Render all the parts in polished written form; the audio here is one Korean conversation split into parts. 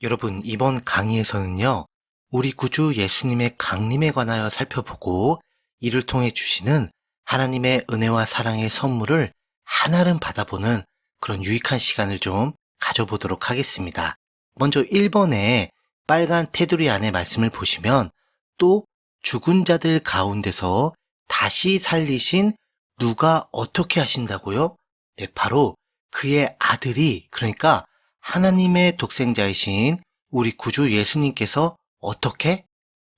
여러분, 이번 강의에서는요, 우리 구주 예수님의 강림에 관하여 살펴보고 이를 통해 주시는 하나님의 은혜와 사랑의 선물을 한아름 받아보는 그런 유익한 시간을 좀 가져보도록 하겠습니다. 먼저 1번에 빨간 테두리 안에 말씀을 보시면 또 죽은 자들 가운데서 다시 살리신 누가 어떻게 하신다고요? 네, 바로 그의 아들이, 그러니까 하나님의 독생자이신 우리 구주 예수님께서 어떻게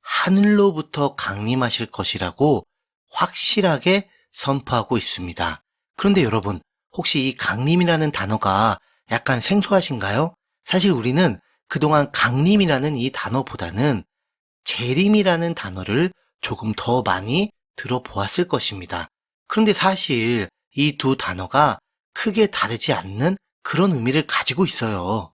하늘로부터 강림하실 것이라고 확실하게 선포하고 있습니다. 그런데 여러분, 혹시 이 강림이라는 단어가 약간 생소하신가요? 사실 우리는 그동안 강림이라는 이 단어보다는 재림이라는 단어를 조금 더 많이 들어보았을 것입니다. 그런데 사실 이 두 단어가 크게 다르지 않는 그런 의미를 가지고 있어요.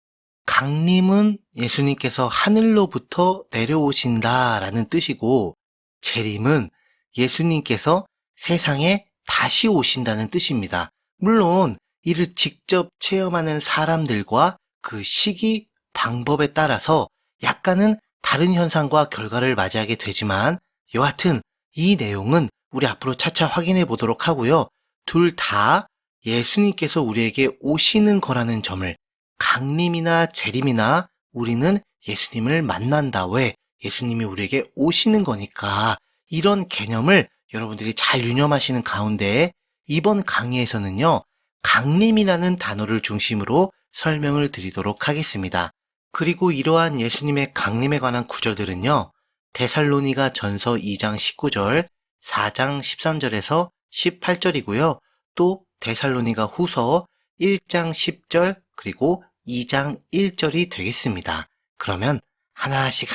강림은 예수님께서 하늘로부터 내려오신다라는 뜻이고, 재림은 예수님께서 세상에 다시 오신다는 뜻입니다. 물론 이를 직접 체험하는 사람들과 그 시기, 방법에 따라서 약간은 다른 현상과 결과를 맞이하게 되지만, 여하튼 이 내용은 우리 앞으로 차차 확인해 보도록 하고요. 둘 다 예수님께서 우리에게 오시는 거라는 점을, 강림이나 재림이나 우리는 예수님을 만난다. 왜? 예수님이 우리에게 오시는 거니까. 이런 개념을 여러분들이 잘 유념하시는 가운데 이번 강의에서는요, 강림이라는 단어를 중심으로 설명을 드리도록 하겠습니다. 그리고 이러한 예수님의 강림에 관한 구절들은요, 데살로니가 전서 2장 19절, 4장 13절에서 18절이고요. 또 데살로니가 후서 1장 10절 그리고 2장 1절이 되겠습니다. 그러면 하나씩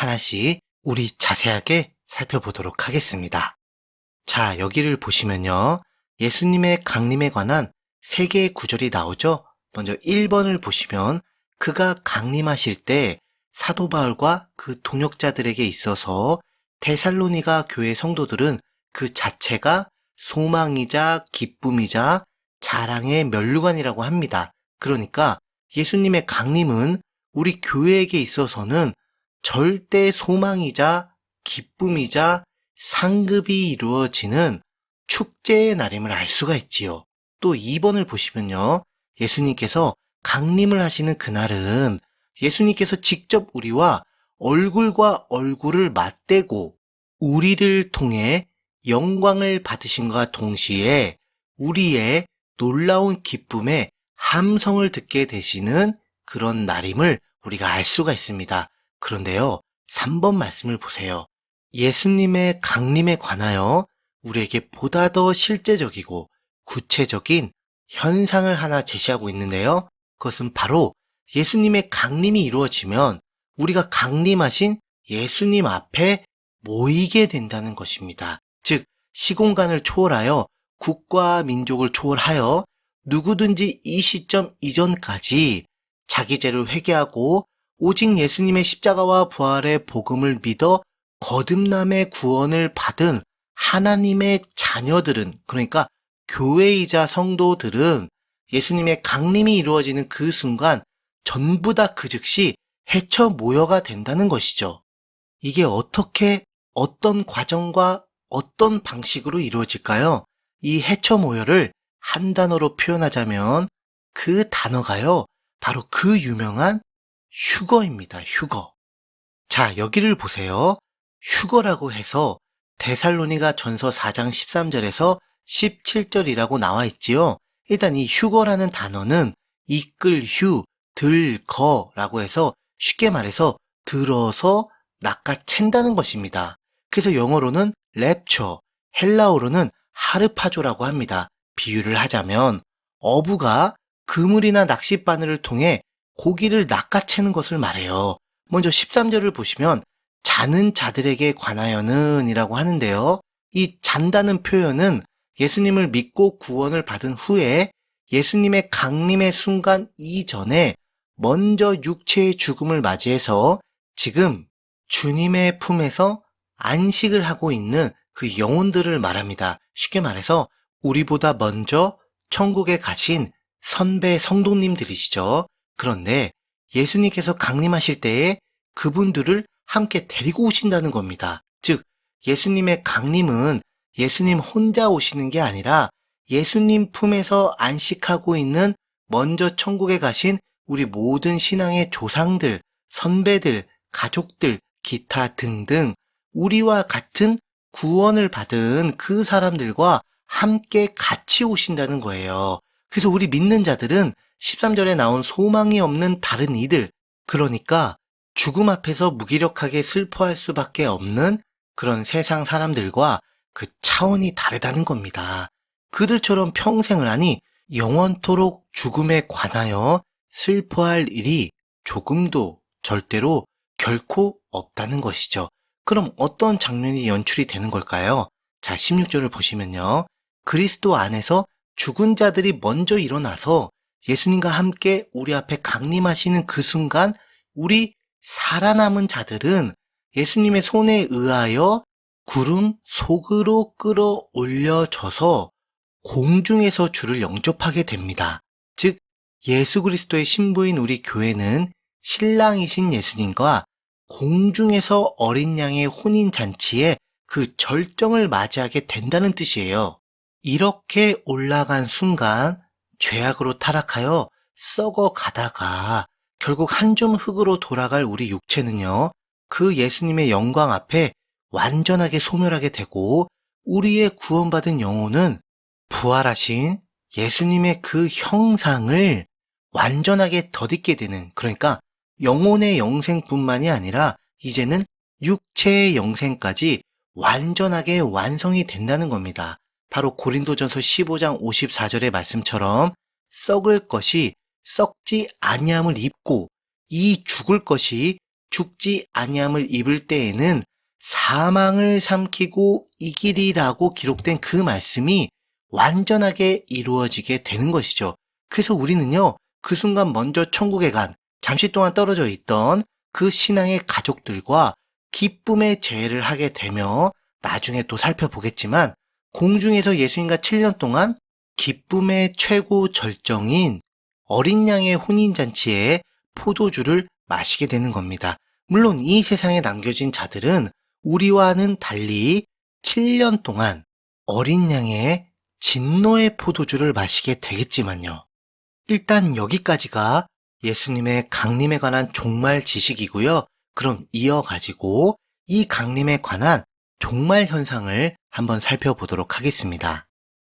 우리 자세하게 살펴보도록 하겠습니다. 자, 여기를 보시면요, 예수님의 강림에 관한 3개의 구절이 나오죠. 먼저 1번을 보시면 그가 강림하실 때 사도 바울과 그 동역자들에게 있어서 데살로니가 교회 성도들은 그 자체가 소망이자 기쁨이자 자랑의 면류관이라고 합니다. 그러니까 예수님의 강림은 우리 교회에게 있어서는 절대 소망이자 기쁨이자 상급이 이루어지는 축제의 날임을 알 수가 있지요. 또 2번을 보시면요, 예수님께서 강림을 하시는 그날은 예수님께서 직접 우리와 얼굴과 얼굴을 맞대고 우리를 통해 영광을 받으심과 동시에 우리의 놀라운 기쁨의 함성을 듣게 되시는 그런 날임을 우리가 알 수가 있습니다. 그런데요, 3번 말씀을 보세요. 예수님의 강림에 관하여 우리에게 보다 더 실제적이고 구체적인 현상을 하나 제시하고 있는데요. 그것은 바로 예수님의 강림이 이루어지면 우리가 강림하신 예수님 앞에 모이게 된다는 것입니다. 즉, 시공간을 초월하여 국가 민족을 초월하여 누구든지 이 시점 이전까지 자기 죄를 회개하고 오직 예수님의 십자가와 부활의 복음을 믿어 거듭남의 구원을 받은 하나님의 자녀들은, 그러니까 교회이자 성도들은 예수님의 강림이 이루어지는 그 순간 전부 다 그 즉시 헤쳐 모여가 된다는 것이죠. 이게 어떻게, 어떤 과정과 어떤 방식으로 이루어질까요? 이 헤쳐 모여를 한 단어로 표현하자면 그 단어가요, 바로 그 유명한 휴거입니다. 휴거. 자, 여기를 보세요. 휴거라고 해서 데살로니가 전서 4장 13절에서 17절이라고 나와 있지요. 일단 이 휴거라는 단어는 이끌 휴, 들거라고 해서 쉽게 말해서 들어서 낚아챈다는 것입니다. 그래서 영어로는 랩처, 헬라어로는 하르파조라고 합니다. 비유를 하자면 어부가 그물이나 낚싯바늘을 통해 고기를 낚아채는 것을 말해요. 먼저 13절을 보시면 자는 자들에게 관하여는 이라고 하는데요. 이 잔다는 표현은 예수님을 믿고 구원을 받은 후에 예수님의 강림의 순간 이전에 먼저 육체의 죽음을 맞이해서 지금 주님의 품에서 안식을 하고 있는 그 영혼들을 말합니다. 쉽게 말해서 우리보다 먼저 천국에 가신 선배 성도님들이시죠. 그런데 예수님께서 강림하실 때에 그분들을 함께 데리고 오신다는 겁니다. 즉, 예수님의 강림은 예수님 혼자 오시는 게 아니라 예수님 품에서 안식하고 있는 먼저 천국에 가신 우리 모든 신앙의 조상들, 선배들, 가족들, 기타 등등 우리와 같은 구원을 받은 그 사람들과 함께 같이 오신다는 거예요. 그래서 우리 믿는 자들은 13절에 나온 소망이 없는 다른 이들, 그러니까 죽음 앞에서 무기력하게 슬퍼할 수밖에 없는 그런 세상 사람들과 그 차원이 다르다는 겁니다. 그들처럼 평생을 하니 영원토록 죽음에 관하여 슬퍼할 일이 조금도 절대로 결코 없다는 것이죠. 그럼 어떤 장면이 연출이 되는 걸까요? 자, 16절을 보시면요. 그리스도 안에서 죽은 자들이 먼저 일어나서 예수님과 함께 우리 앞에 강림하시는 그 순간 우리 살아남은 자들은 예수님의 손에 의하여 구름 속으로 끌어올려져서 공중에서 주를 영접하게 됩니다. 즉, 예수 그리스도의 신부인 우리 교회는 신랑이신 예수님과 공중에서 어린 양의 혼인잔치에 그 절정을 맞이하게 된다는 뜻이에요. 이렇게 올라간 순간 죄악으로 타락하여 썩어 가다가 결국 한 줌 흙으로 돌아갈 우리 육체는요, 그 예수님의 영광 앞에 완전하게 소멸하게 되고 우리의 구원받은 영혼은 부활하신 예수님의 그 형상을 완전하게 덧입게 되는, 그러니까 영혼의 영생뿐만이 아니라 이제는 육체의 영생까지 완전하게 완성이 된다는 겁니다. 바로 고린도전서 15장 54절의 말씀처럼 썩을 것이 썩지 아니함을 입고 이 죽을 것이 죽지 아니함을 입을 때에는 사망을 삼키고 이기리라고 기록된 그 말씀이 완전하게 이루어지게 되는 것이죠. 그래서 우리는요, 그 순간 먼저 천국에 간 잠시 동안 떨어져 있던 그 신앙의 가족들과 기쁨의 제회를 하게 되며 나중에 또 살펴보겠지만 공중에서 예수님과 7년 동안 기쁨의 최고 절정인 어린 양의 혼인잔치에 포도주를 마시게 되는 겁니다. 물론 이 세상에 남겨진 자들은 우리와는 달리 7년 동안 어린 양의 진노의 포도주를 마시게 되겠지만요. 일단 여기까지가 예수님의 강림에 관한 종말 지식이고요. 그럼 이어가지고 이 강림에 관한 종말 현상을 한번 살펴보도록 하겠습니다.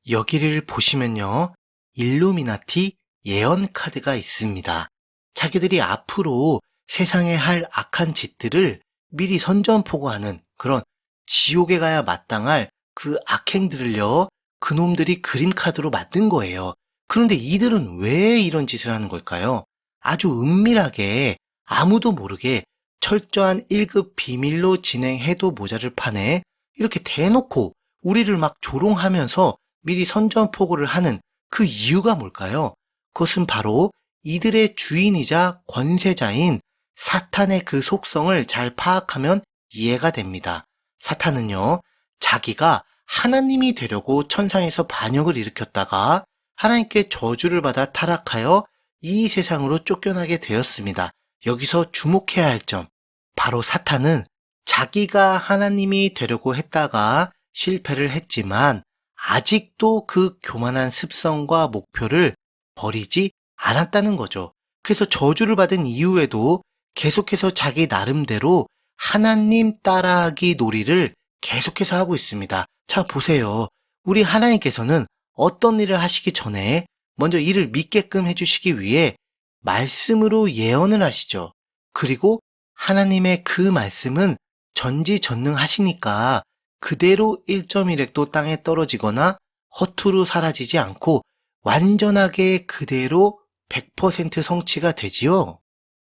여기를 보시면요. 일루미나티 예언 카드가 있습니다. 자기들이 앞으로 세상에 할 악한 짓들을 미리 선전포고하는 그런 지옥에 가야 마땅할 그 악행들을요, 그놈들이 그림 카드로 만든 거예요. 그런데 이들은 왜 이런 짓을 하는 걸까요? 아주 은밀하게 아무도 모르게 철저한 1급 비밀로 진행해도 모자를 판에 이렇게 대놓고 우리를 막 조롱하면서 미리 선전포고를 하는 그 이유가 뭘까요? 그것은 바로 이들의 주인이자 권세자인 사탄의 그 속성을 잘 파악하면 이해가 됩니다. 사탄은요, 자기가 하나님이 되려고 천상에서 반역을 일으켰다가 하나님께 저주를 받아 타락하여 이 세상으로 쫓겨나게 되었습니다. 여기서 주목해야 할 점, 바로 사탄은 자기가 하나님이 되려고 했다가 실패를 했지만 아직도 그 교만한 습성과 목표를 버리지 않았다는 거죠. 그래서 저주를 받은 이후에도 계속해서 자기 나름대로 하나님 따라하기 놀이를 계속해서 하고 있습니다. 자, 보세요. 우리 하나님께서는 어떤 일을 하시기 전에 먼저 이를 믿게끔 해주시기 위해 말씀으로 예언을 하시죠. 그리고 하나님의 그 말씀은 전지전능하시니까 그대로 1.1획도 땅에 떨어지거나 허투루 사라지지 않고 완전하게 그대로 100% 성취가 되지요.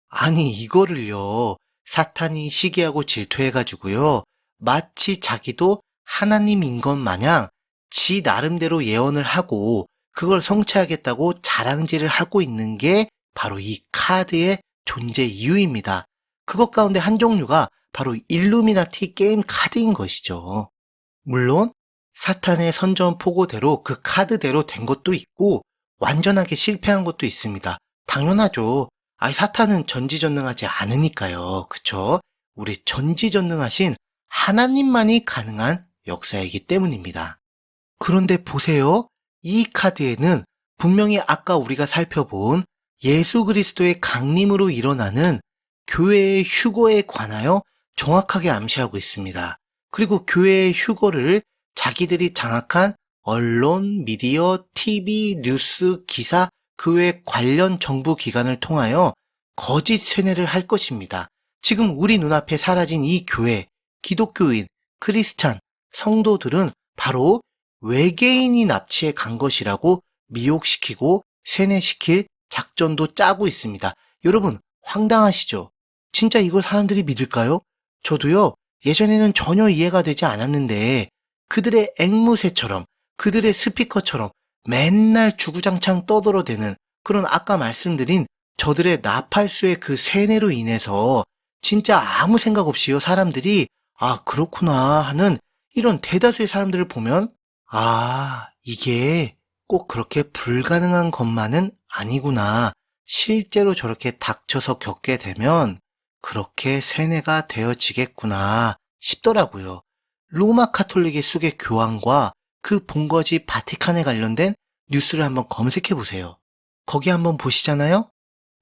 아니, 이거를요, 사탄이 시기하고 질투해가지고요, 마치 자기도 하나님인 것 마냥 지 나름대로 예언을 하고 그걸 성취하겠다고 자랑질을 하고 있는 게 바로 이 카드의 존재 이유입니다. 그것 가운데 한 종류가 바로 일루미나티 게임 카드인 것이죠. 물론 사탄의 선전포고대로 그 카드대로 된 것도 있고 완전하게 실패한 것도 있습니다. 당연하죠. 아이, 사탄은 전지전능하지 않으니까요. 그쵸? 우리 전지전능하신 하나님만이 가능한 역사이기 때문입니다. 그런데 보세요. 이 카드에는 분명히 아까 우리가 살펴본 예수 그리스도의 강림으로 일어나는 교회의 휴거에 관하여 정확하게 암시하고 있습니다. 그리고 교회의 휴거를 자기들이 장악한 언론, 미디어, TV, 뉴스, 기사, 그 외 관련 정부 기관을 통하여 거짓 쇠뇌를 할 것입니다. 지금 우리 눈앞에 사라진 이 교회, 기독교인, 크리스찬, 성도들은 바로 외계인이 납치해 간 것이라고 미혹시키고 세뇌시킬 작전도 짜고 있습니다. 여러분, 황당하시죠? 진짜 이걸 사람들이 믿을까요? 저도요, 예전에는 전혀 이해가 되지 않았는데 그들의 앵무새처럼, 그들의 스피커처럼 맨날 주구장창 떠들어대는 그런 아까 말씀드린 저들의 나팔수의 그 세뇌로 인해서 진짜 아무 생각 없이요, 사람들이 아, 그렇구나 하는 이런 대다수의 사람들을 보면 아, 이게 꼭 그렇게 불가능한 것만은 아니구나. 실제로 저렇게 닥쳐서 겪게 되면 그렇게 세뇌가 되어지겠구나 싶더라고요. 로마 카톨릭의 수계 교황과 그 본거지 바티칸에 관련된 뉴스를 한번 검색해 보세요. 거기 한번 보시잖아요.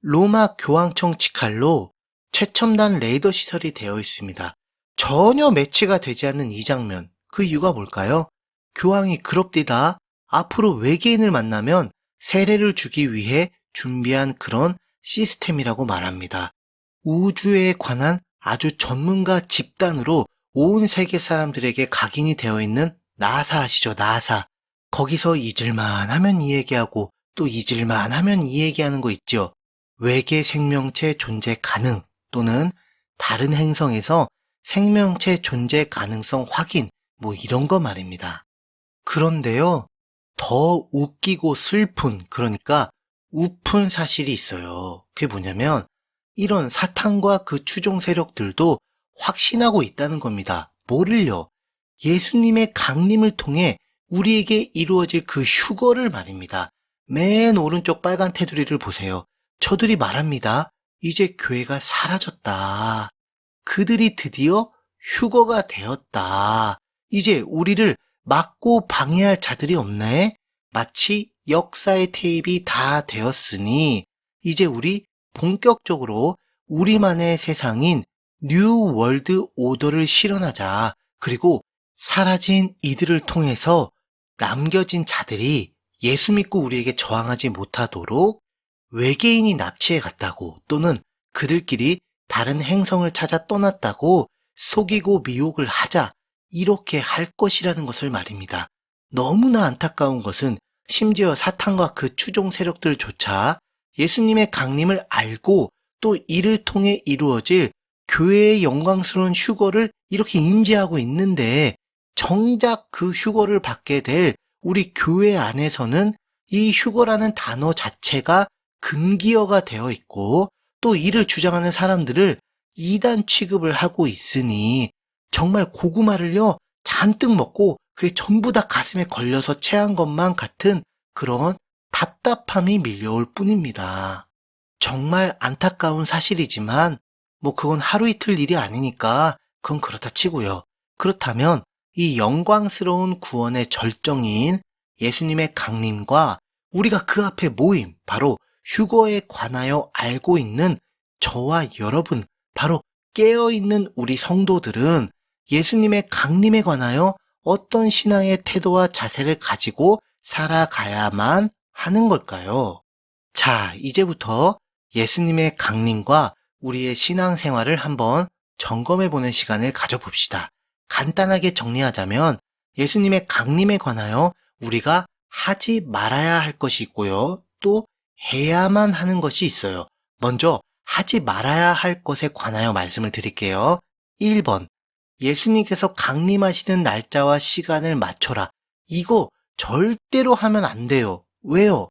로마 교황청 직할로 최첨단 레이더 시설이 되어 있습니다. 전혀 매치가 되지 않는 이 장면, 그 이유가 뭘까요? 교황이 그럽디다 앞으로 외계인을 만나면 세례를 주기 위해 준비한 그런 시스템이라고 말합니다. 우주에 관한 아주 전문가 집단으로 온 세계 사람들에게 각인이 되어 있는 나사 아시죠? 나사. 거기서 잊을만 하면 이 얘기하고 또 잊을만 하면 이 얘기하는 거 있죠? 외계 생명체 존재 가능 또는 다른 행성에서 생명체 존재 가능성 확인 뭐 이런 거 말입니다. 그런데요, 더 웃기고 슬픈, 그러니까 우픈 사실이 있어요. 그게 뭐냐면 이런 사탄과 그 추종 세력들도 확신하고 있다는 겁니다. 뭐를요? 예수님의 강림을 통해 우리에게 이루어질 그 휴거를 말입니다. 맨 오른쪽 빨간 테두리를 보세요. 저들이 말합니다. 이제 교회가 사라졌다. 그들이 드디어 휴거가 되었다. 이제 우리를 막고 방해할 자들이 없네. 마치 역사의 테이프가 다 되었으니 이제 우리 본격적으로 우리만의 세상인 뉴 월드 오더를 실현하자. 그리고 사라진 이들을 통해서 남겨진 자들이 예수 믿고 우리에게 저항하지 못하도록 외계인이 납치해 갔다고 또는 그들끼리 다른 행성을 찾아 떠났다고 속이고 미혹을 하자. 이렇게 할 것이라는 것을 말입니다. 너무나 안타까운 것은 심지어 사탄과 그 추종 세력들조차 예수님의 강림을 알고 또 이를 통해 이루어질 교회의 영광스러운 휴거를 이렇게 인지하고 있는데 정작 그 휴거를 받게 될 우리 교회 안에서는 이 휴거라는 단어 자체가 금기어가 되어 있고 또 이를 주장하는 사람들을 이단 취급을 하고 있으니 정말 고구마를요 잔뜩 먹고 그게 전부 다 가슴에 걸려서 체한 것만 같은 그런 답답함이 밀려올 뿐입니다. 정말 안타까운 사실이지만 뭐 그건 하루 이틀 일이 아니니까 그건 그렇다 치고요. 그렇다면 이 영광스러운 구원의 절정인 예수님의 강림과 우리가 그 앞에 모임, 바로 휴거에 관하여 알고 있는 저와 여러분, 바로 깨어있는 우리 성도들은 예수님의 강림에 관하여 어떤 신앙의 태도와 자세를 가지고 살아가야만 하는 걸까요? 자, 이제부터 예수님의 강림과 우리의 신앙생활을 한번 점검해보는 시간을 가져봅시다. 간단하게 정리하자면 예수님의 강림에 관하여 우리가 하지 말아야 할 것이 있고요. 또 해야만 하는 것이 있어요. 먼저 하지 말아야 할 것에 관하여 말씀을 드릴게요. 1번, 예수님께서 강림하시는 날짜와 시간을 맞춰라. 이거 절대로 하면 안 돼요. 왜요?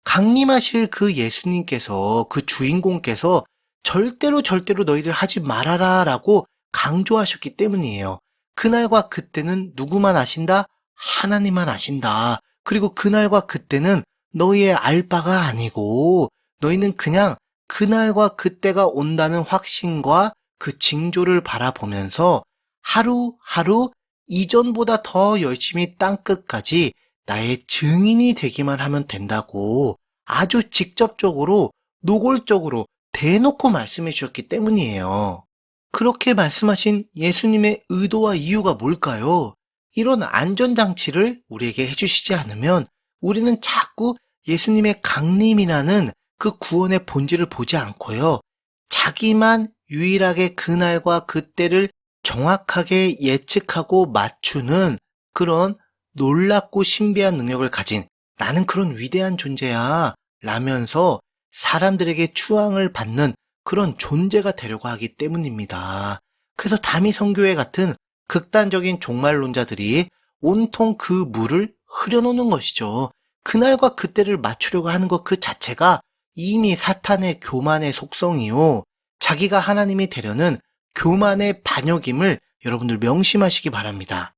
강림하실 그 예수님께서, 그 주인공께서 절대로 너희들 하지 말아라 라고 강조하셨기 때문이에요. 그날과 그때는 누구만 아신다? 하나님만 아신다. 그리고 그날과 그때는 너희의 알 바가 아니고 너희는 그냥 그날과 그때가 온다는 확신과 그 징조를 바라보면서 하루하루 이전보다 더 열심히 땅끝까지 나의 증인이 되기만 하면 된다고 아주 직접적으로 노골적으로 대놓고 말씀해 주셨기 때문이에요. 그렇게 말씀하신 예수님의 의도와 이유가 뭘까요? 이런 안전장치를 우리에게 해주시지 않으면 우리는 자꾸 예수님의 강림이라는 그 구원의 본질을 보지 않고요. 자기만 유일하게 그날과 그때를 정확하게 예측하고 맞추는 그런 놀랍고 신비한 능력을 가진 나는 그런 위대한 존재야 라면서 사람들에게 추앙을 받는 그런 존재가 되려고 하기 때문입니다. 그래서 다미 선교회 같은 극단적인 종말론자들이 온통 그 물을 흐려놓는 것이죠. 그날과 그때를 맞추려고 하는 것 그 자체가 이미 사탄의 교만의 속성이요. 자기가 하나님이 되려는 교만의 반역임을 여러분들 명심하시기 바랍니다.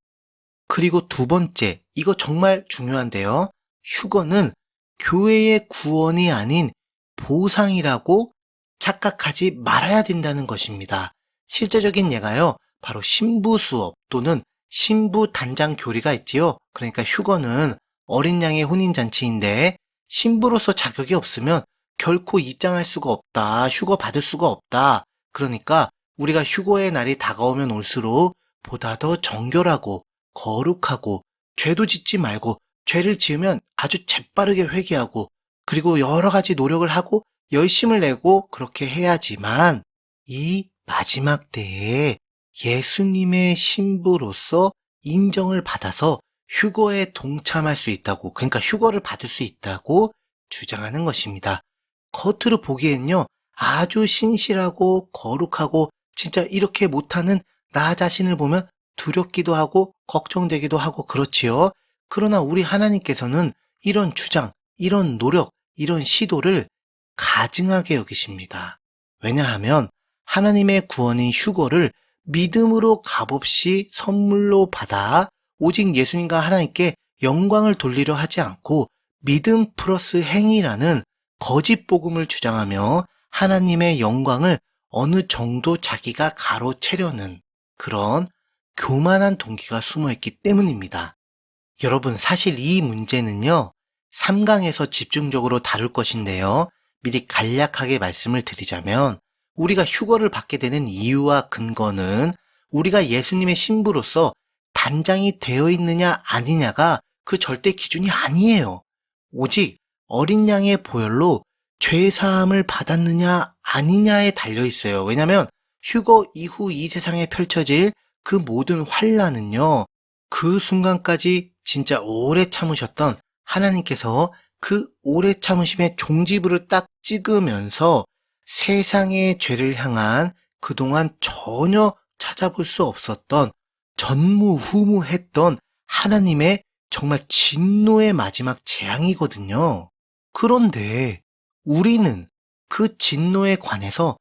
그리고 두 번째, 이거 정말 중요한데요. 휴거는 교회의 구원이 아닌 보상이라고 착각하지 말아야 된다는 것입니다. 실제적인 예가요, 바로 신부 수업 또는 신부 단장 교리가 있지요. 그러니까 휴거는 어린 양의 혼인잔치인데 신부로서 자격이 없으면 결코 입장할 수가 없다. 휴거 받을 수가 없다. 그러니까 우리가 휴거의 날이 다가오면 올수록 보다 더 정결하고 거룩하고 죄도 짓지 말고 죄를 지으면 아주 재빠르게 회개하고 그리고 여러 가지 노력을 하고 열심을 내고 그렇게 해야지만 이 마지막 때에 예수님의 신부로서 인정을 받아서 휴거에 동참할 수 있다고, 그러니까 휴거를 받을 수 있다고 주장하는 것입니다. 겉으로 보기엔요, 아주 신실하고 거룩하고 진짜 이렇게 못하는 나 자신을 보면 두렵기도 하고 걱정되기도 하고 그렇지요. 그러나 우리 하나님께서는 이런 주장, 이런 노력, 이런 시도를 가증하게 여기십니다. 왜냐하면 하나님의 구원인 휴거를 믿음으로 값없이 선물로 받아 오직 예수님과 하나님께 영광을 돌리려 하지 않고 믿음 플러스 행위라는 거짓 복음을 주장하며 하나님의 영광을 어느 정도 자기가 가로채려는 그런 교만한 동기가 숨어있기 때문입니다. 여러분, 사실 이 문제는요, 3강에서 집중적으로 다룰 것인데요. 미리 간략하게 말씀을 드리자면 우리가 휴거를 받게 되는 이유와 근거는 우리가 예수님의 신부로서 단장이 되어 있느냐 아니냐가 그 절대 기준이 아니에요. 오직 어린 양의 보혈로 죄사함을 받았느냐 아니냐에 달려 있어요. 왜냐하면 휴거 이후 이 세상에 펼쳐질 그 모든 환난은요, 그 순간까지 진짜 오래 참으셨던 하나님께서 그 오래 참으심의 종지부를 딱 찍으면서 세상의 죄를 향한 그동안 전혀 찾아볼 수 없었던 전무후무했던 하나님의 정말 진노의 마지막 재앙이거든요. 그런데 우리는 그 진노에 관해서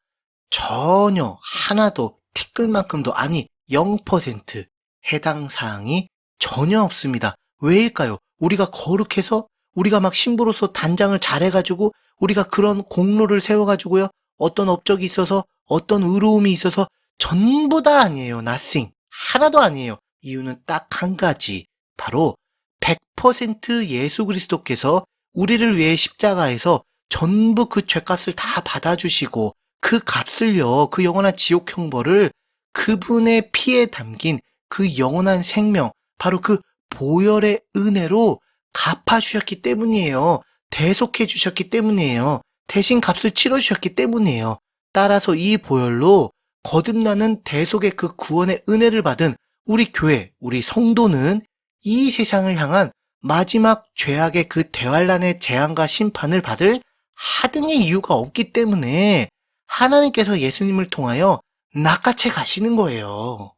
전혀 하나도 티끌만큼도 아니 0% 해당 사항이 전혀 없습니다. 왜일까요? 우리가 거룩해서 우리가 막 신부로서 단장을 잘해가지고 우리가 그런 공로를 세워가지고요. 어떤 업적이 있어서 어떤 의로움이 있어서 전부 다 아니에요. nothing. 하나도 아니에요. 이유는 딱 한 가지. 바로 100% 예수 그리스도께서 우리를 위해 십자가에서 전부 그 죄값을 다 받아주시고 그 값을요. 그 영원한 지옥 형벌을 그분의 피에 담긴 그 영원한 생명, 바로 그 보혈의 은혜로 갚아주셨기 때문이에요. 대속해 주셨기 때문이에요. 대신 값을 치러주셨기 때문이에요. 따라서 이 보혈로 거듭나는 대속의 그 구원의 은혜를 받은 우리 교회, 우리 성도는 이 세상을 향한 마지막 죄악의 그 대환란의 재앙과 심판을 받을 하등의 이유가 없기 때문에 하나님께서 예수님을 통하여 낚아채 가시는 거예요.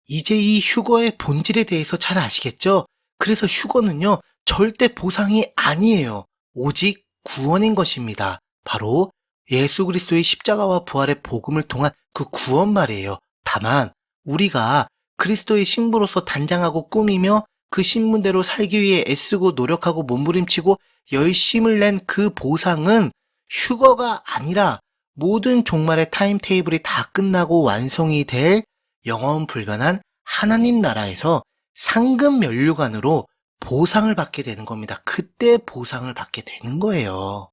이제 이 휴거의 본질에 대해서 잘 아시겠죠? 그래서 휴거는요, 절대 보상이 아니에요. 오직 구원인 것입니다. 바로 예수 그리스도의 십자가와 부활의 복음을 통한 그 구원 말이에요. 다만 우리가 그리스도의 신부로서 단장하고 꾸미며 그 신분대로 살기 위해 애쓰고 노력하고 몸부림치고 열심을 낸 그 보상은 휴거가 아니라 모든 종말의 타임테이블이 다 끝나고 완성이 될 영원 불변한 하나님 나라에서 상급 면류관으로 보상을 받게 되는 겁니다. 그때 보상을 받게 되는 거예요.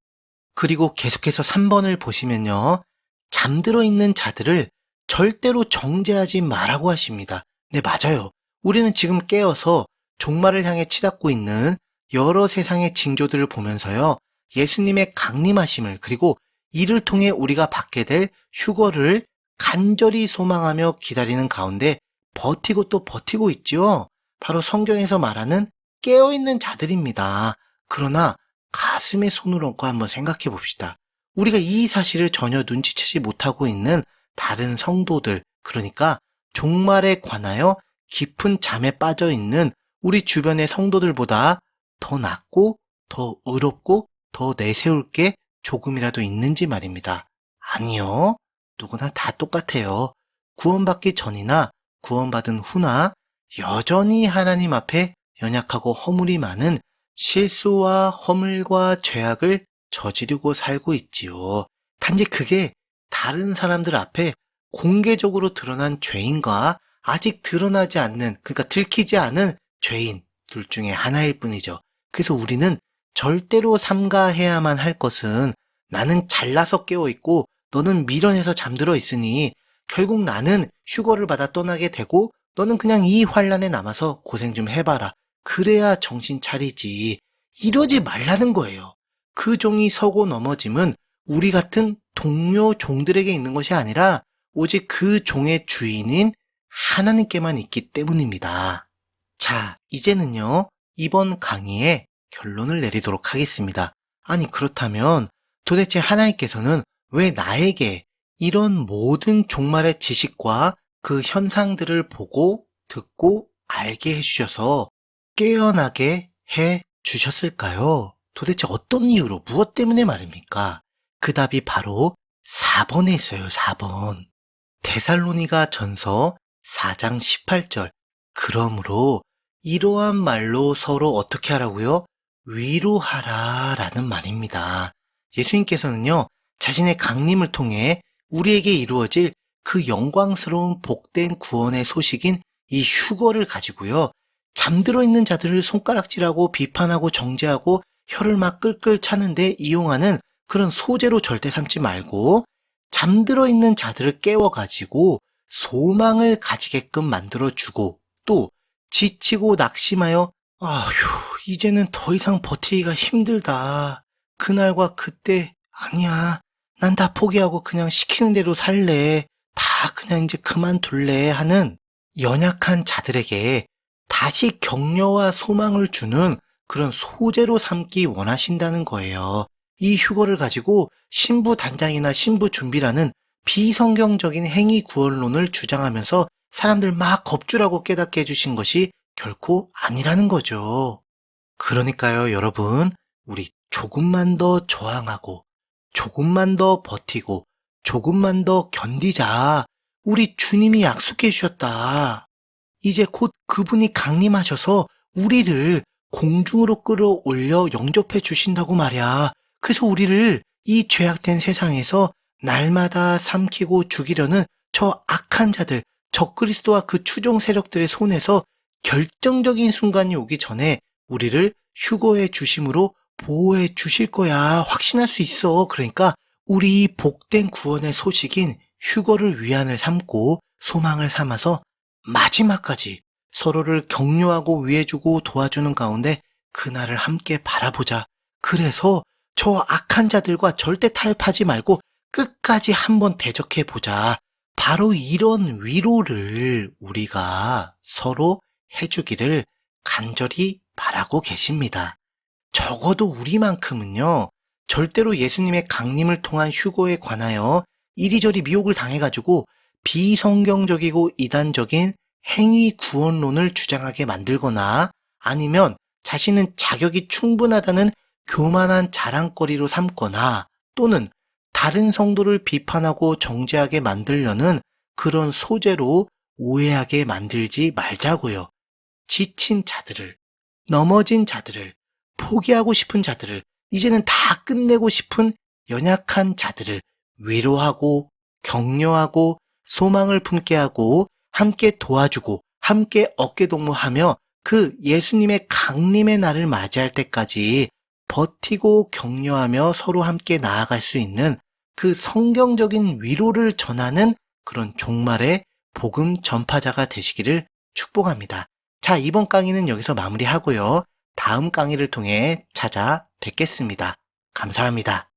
그리고 계속해서 3번을 보시면요. 잠들어 있는 자들을 절대로 정죄하지 말라고 하십니다. 네, 맞아요. 우리는 지금 깨어서 종말을 향해 치닫고 있는 여러 세상의 징조들을 보면서요. 예수님의 강림하심을 그리고 이를 통해 우리가 받게 될 휴거를 간절히 소망하며 기다리는 가운데 버티고 또 버티고 있죠. 바로 성경에서 말하는 깨어있는 자들입니다. 그러나 가슴에 손을 얹고 한번 생각해 봅시다. 우리가 이 사실을 전혀 눈치채지 못하고 있는 다른 성도들, 그러니까 종말에 관하여 깊은 잠에 빠져 있는 우리 주변의 성도들보다 더 낫고 더 의롭고 더 내세울 게 조금이라도 있는지 말입니다. 아니요. 누구나 다 똑같아요. 구원받기 전이나 구원받은 후나 여전히 하나님 앞에 연약하고 허물이 많은 실수와 허물과 죄악을 저지르고 살고 있지요. 단지 그게 다른 사람들 앞에 공개적으로 드러난 죄인과 아직 드러나지 않는, 그러니까 들키지 않은 죄인 둘 중에 하나일 뿐이죠. 그래서 우리는 절대로 삼가해야만 할 것은 나는 잘나서 깨어있고 너는 미련해서 잠들어 있으니 결국 나는 휴거를 받아 떠나게 되고 너는 그냥 이 환란에 남아서 고생 좀 해봐라. 그래야 정신 차리지. 이러지 말라는 거예요. 그 종이 서고 넘어짐은 우리 같은 동료 종들에게 있는 것이 아니라 오직 그 종의 주인인 하나님께만 있기 때문입니다. 자, 이제는요, 이번 강의에 결론을 내리도록 하겠습니다. 아니, 그렇다면 도대체 하나님께서는 왜 나에게 이런 모든 종말의 지식과 그 현상들을 보고 듣고 알게 해주셔서 깨어나게 해 주셨을까요? 도대체 어떤 이유로, 무엇 때문에 말입니까? 그 답이 바로 4번에 있어요, 4번. 데살로니가 전서 4장 18절. 그러므로 이러한 말로 서로 어떻게 하라고요? 위로하라 라는 말입니다. 예수님께서는요, 자신의 강림을 통해 우리에게 이루어질 그 영광스러운 복된 구원의 소식인 이 휴거를 가지고요, 잠들어 있는 자들을 손가락질하고 비판하고 정죄하고 혀를 막 끌끌 차는데 이용하는 그런 소재로 절대 삼지 말고 잠들어 있는 자들을 깨워가지고 소망을 가지게끔 만들어주고 또 지치고 낙심하여 아휴 이제는 더 이상 버티기가 힘들다. 그날과 그때 아니야. 난 다 포기하고 그냥 시키는 대로 살래. 다 그냥 이제 그만둘래 하는 연약한 자들에게 다시 격려와 소망을 주는 그런 소재로 삼기 원하신다는 거예요. 이 휴거를 가지고 신부 단장이나 신부 준비라는 비성경적인 행위 구원론을 주장하면서 사람들 막 겁주라고 깨닫게 해주신 것이 결코 아니라는 거죠. 그러니까요, 여러분, 우리 조금만 더 저항하고, 조금만 더 버티고, 조금만 더 견디자. 우리 주님이 약속해 주셨다. 이제 곧 그분이 강림하셔서 우리를 공중으로 끌어올려 영접해 주신다고 말이야. 그래서 우리를 이 죄악된 세상에서 날마다 삼키고 죽이려는 저 악한 자들, 적그리스도와 그 추종 세력들의 손에서 결정적인 순간이 오기 전에 우리를 휴거해 주심으로 보호해 주실 거야. 확신할 수 있어. 그러니까 우리 복된 구원의 소식인 휴거를 위안을 삼고 소망을 삼아서 마지막까지 서로를 격려하고 위해주고 도와주는 가운데 그날을 함께 바라보자. 그래서 저 악한 자들과 절대 타협하지 말고 끝까지 한번 대적해보자. 바로 이런 위로를 우리가 서로 해주기를 간절히 바라고 계십니다. 적어도 우리만큼은요, 절대로 예수님의 강림을 통한 휴거에 관하여 이리저리 미혹을 당해가지고 비성경적이고 이단적인 행위 구원론을 주장하게 만들거나 아니면 자신은 자격이 충분하다는 교만한 자랑거리로 삼거나 또는 다른 성도를 비판하고 정죄하게 만들려는 그런 소재로 오해하게 만들지 말자고요. 지친 자들을, 넘어진 자들을, 포기하고 싶은 자들을, 이제는 다 끝내고 싶은 연약한 자들을 위로하고 격려하고 소망을 품게 하고 함께 도와주고 함께 어깨동무하며 그 예수님의 강림의 날을 맞이할 때까지 버티고 격려하며 서로 함께 나아갈 수 있는 그 성경적인 위로를 전하는 그런 종말의 복음 전파자가 되시기를 축복합니다. 자, 이번 강의는 여기서 마무리하고요. 다음 강의를 통해 찾아뵙겠습니다. 감사합니다.